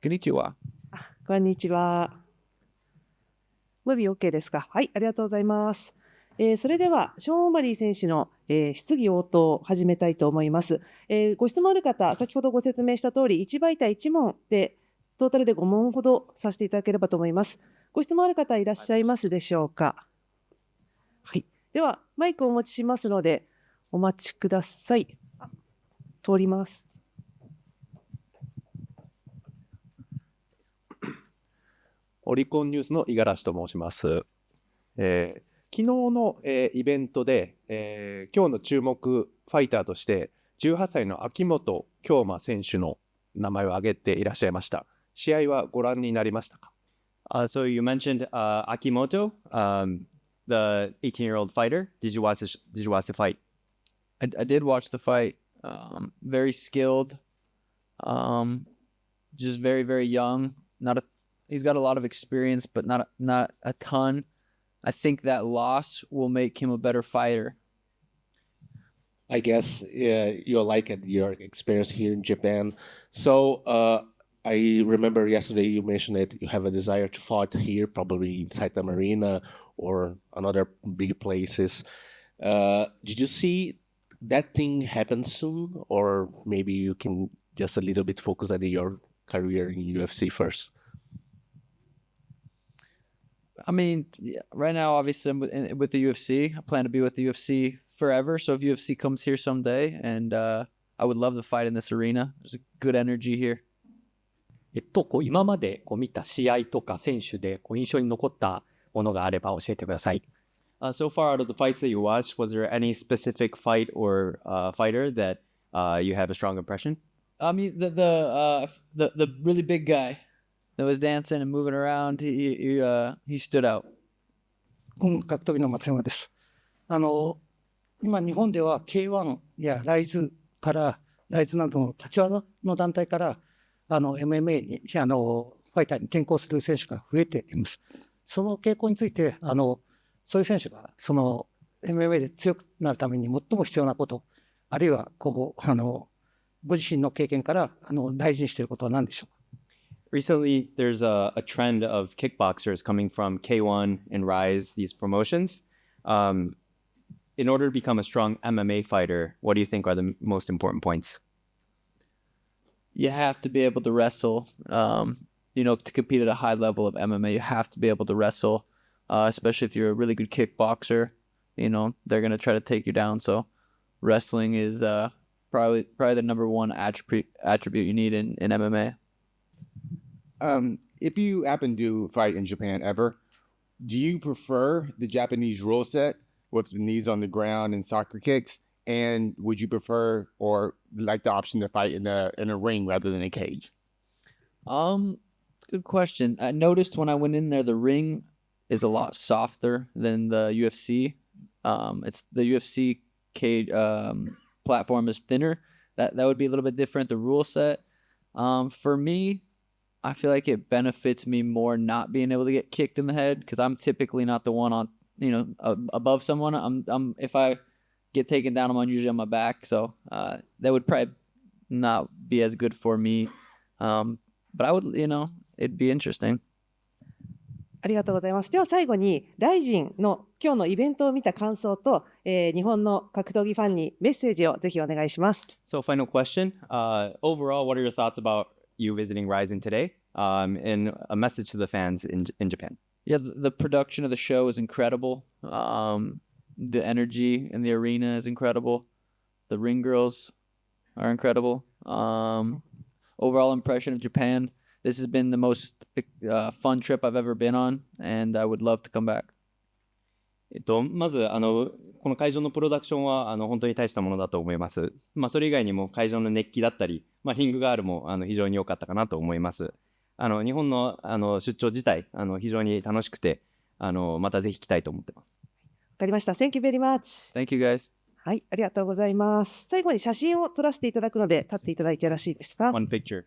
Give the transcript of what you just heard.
こんにちは。こんにちは。ムビ OK ですか？はい、ありがとうございます。それでは、ショーン・オマリー選手の、質疑応答を始めたいと思います。ご質問ある方、先ほどご説明した通り、1媒体1問で、トータルで5問ほどさせていただければと思います。ご質問ある方いらっしゃいますでしょうか？はい。では、マイクをお持ちしますので、お待ちください。通ります。オリコンニュースの五十嵐と申します。昨日の、イベントで、今日の注目ファイターとして18歳の秋元京馬選手の名前を挙げていらっしゃいました。試合はご覧になりましたか？ So you mentioned Akimoto, the 18-year-old fighter. Did you watch the fight? I did watch the fight. Very skilled. Just very, very young. He's got a lot of experience, but not a ton. I think that loss will make him a better fighter. I guess you'll like it, your experience here in Japan. So I remember yesterday you mentioned that you have a desire to fight here, probably inside the arena or another big places. Did you see that thing happen soon, or maybe you can just a little bit focus on your career in UFC first? I mean, yeah, right now, obviously, I'm with the UFC. I plan to be with the UFC forever. So if UFC comes here someday, and I would love to fight in this arena. There's a good energy here. 今まで見た試合とか選手で印象に残ったものがあれば教えてください。So far out of the fights that you watched, was there any specific fight or fighter that you have a strong impression? I mean, the really big guy that was dancing and moving around. He stood out. 格闘技の松山です。今日本では K1 やライズなどの立ち技の団体からMMA にファイターに転向する選手が増えています。その傾向についてそういう選手がその MMA で強くなるために最も必要なこと、あるいはご自身の経験から大事にしていることは何でしょうか？ Recently, there's a trend of kickboxers coming from K1 and Rise, these promotions. In order to become a strong MMA fighter, what do you think are the most important points? You have to be able to wrestle. To compete at a high level of MMA, you have to be able to wrestle, especially if you're a really good kickboxer. They're going to try to take you down. So wrestling is probably the number one attribute you need in MMA. If you happen to fight in Japan ever, do you prefer the Japanese rule set with the knees on the ground and soccer kicks? And would you prefer or like the option to fight in a ring rather than a cage? Good question. I noticed when I went in there, the ring is a lot softer than the UFC. It's the UFC cage platform is thinner. That would be a little bit different. The rule set. For me, I feel like it benefits me more not being able to get kicked in the head because I'm typically not the one on above someone. I'm if I get taken down, I'm usually on my back. So that would probably not be as good for me. But I would, it'd be interesting. ありがとうございます。では最後に、ライジンの今日のイベントを見た感想と、日本の格闘技ファンにメッセージをぜひお願いします。So final question. Overall, what are your thoughts about you visiting Rizin today? And a message to the fans in Japan. Yeah, the production of the show is incredible. The energy in the arena is incredible. The ring girls are incredible. Overall impression of Japan. This has been the most fun trip I've ever been on, and I would love to come back. まずこの会場のプロダクションは本当に大したものだと思います。それ以外にも会場の熱気だったり、リングガールも非常に良かったかなと思います。日本の出張自体非常に楽しくてまたぜひ来たいと思ってます。わかりました。Thank you very much. Thank you guys. はい、ありがとうございます。最後に写真を撮らせていただくので立っていただいてよろしいですか？ One picture.